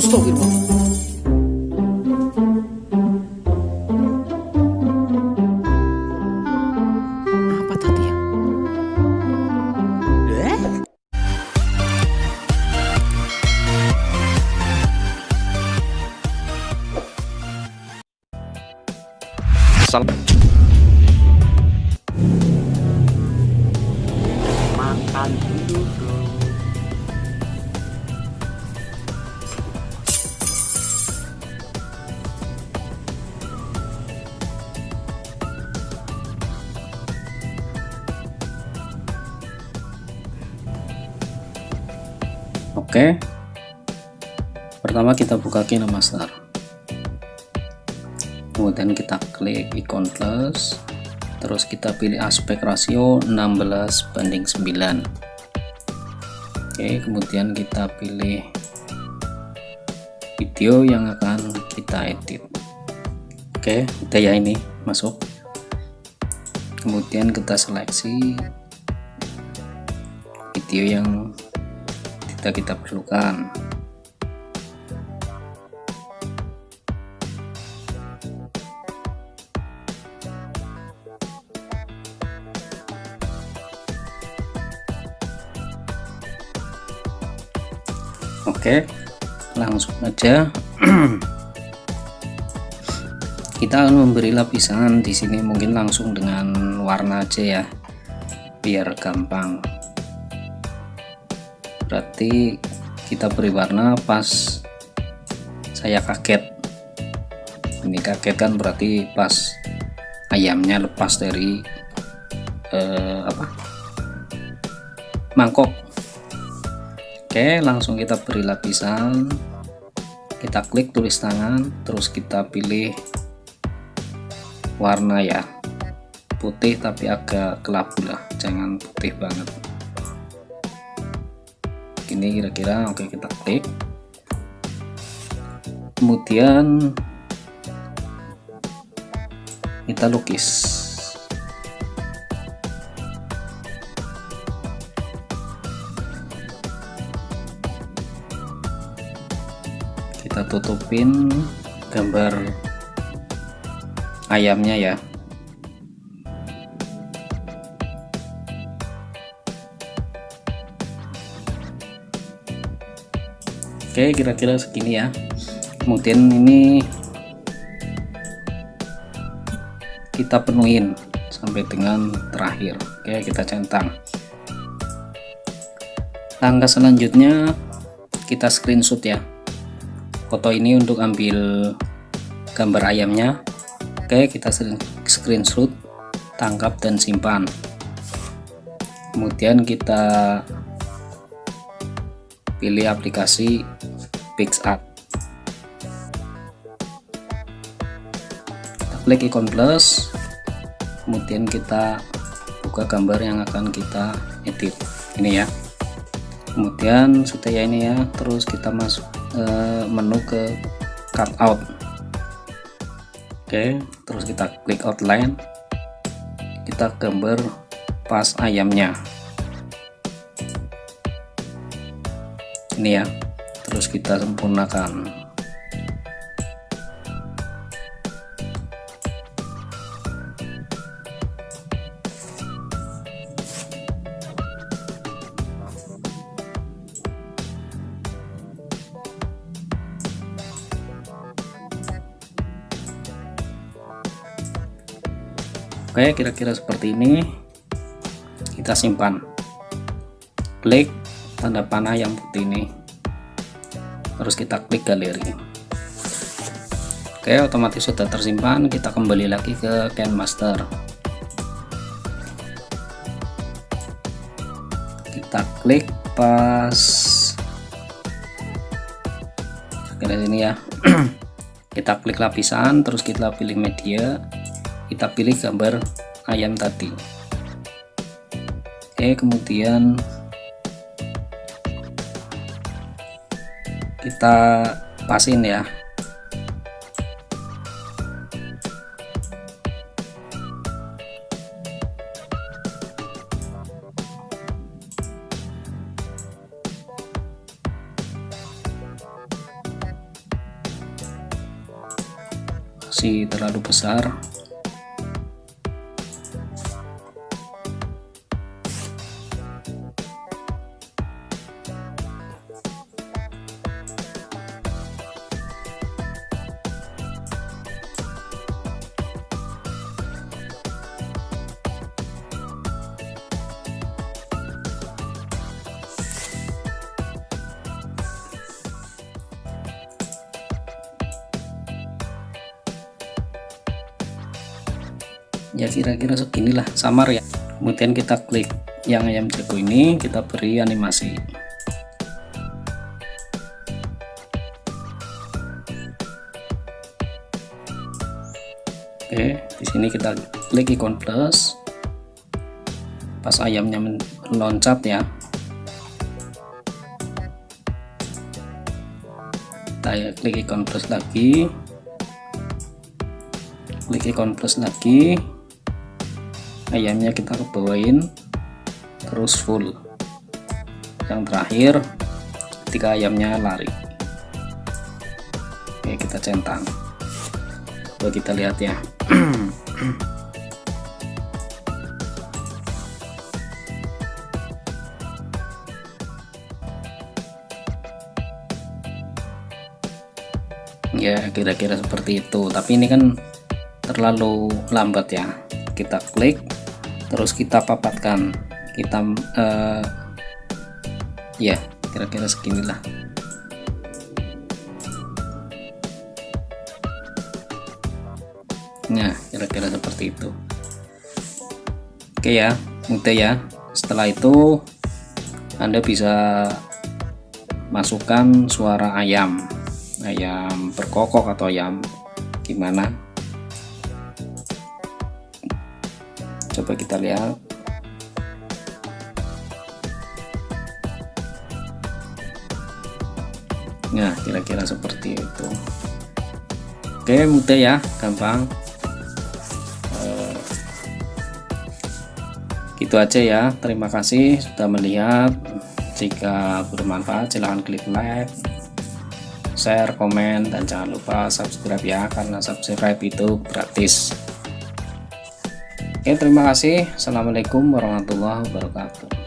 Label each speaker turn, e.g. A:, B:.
A: Astagfirullah. Apa tadi ya?
B: Makan dulu bro.
A: Oke, pertama kita buka KineMaster, kemudian kita klik ikon plus, terus kita pilih aspek rasio 16:9. Oke, kemudian kita pilih video yang akan kita edit. Oke, udah ya, ini masuk. Kemudian kita seleksi video yang kita perlukan. Oke, langsung aja kita akan memberi lapisan di sini, mungkin langsung dengan warna aja ya biar gampang. Berarti kita beri warna pas saya kaget. Ini kaget kan berarti pas ayamnya lepas dari mangkok. Oke, langsung kita beri lapisan, kita klik tulis tangan, terus kita pilih warna ya putih tapi agak kelabu lah, jangan putih banget. Ini kira-kira oke, kita klik, kemudian kita lukis. Kita tutupin gambar ayamnya ya. Oke, kira-kira segini ya. Kemudian ini kita penuhin sampai dengan terakhir. Oke, kita centang. Langkah selanjutnya kita screenshot ya foto ini untuk ambil gambar ayamnya. Oke, kita screenshot, tangkap dan simpan. Kemudian kita pilih aplikasi PicsArt, kita klik ikon plus, kemudian kita buka gambar yang akan kita edit ini ya. Kemudian sudah ya ini ya, terus kita masuk menu ke cutout. Oke, terus kita klik outline, kita gambar pas ayamnya ini ya, terus kita sempurnakan. Oke, kira-kira seperti ini. Kita simpan, klik tanda panah yang putih ini, terus kita klik galeri. Oke, otomatis sudah tersimpan. Kita kembali lagi ke KineMaster, kita klik pas kira ini ya. Kita klik lapisan, terus kita pilih media, kita pilih gambar ayam tadi. Oke, kemudian kita pasin ya. masih terlalu besar. Ya kira-kira seginilah, samar ya. Kemudian kita klik yang ayam jago ini, kita beri animasi. Oke, di sini kita klik ikon plus pas ayamnya meloncat ya. Kita klik ikon plus lagi, klik ikon plus lagi, ayamnya kita kebawain terus full. Yang terakhir ketika ayamnya lari. Oke, kita centang. Coba kita lihat ya. Ya kira-kira seperti itu, tapi ini kan terlalu lambat ya. Kita klik terus kita papatkan, kita ya kira-kira seginilah. Nah kira-kira seperti itu. Oke ya, mudah ya. Setelah itu Anda bisa masukkan suara ayam berkokok atau ayam gimana. Coba kita lihat. Nah kira-kira seperti itu. Oke, mudah ya, gampang. Gitu aja ya. Terima kasih sudah melihat. Jika bermanfaat silahkan klik like, share, komen, dan jangan lupa subscribe ya, karena subscribe itu gratis. Oke, terima kasih. Assalamualaikum warahmatullahi wabarakatuh.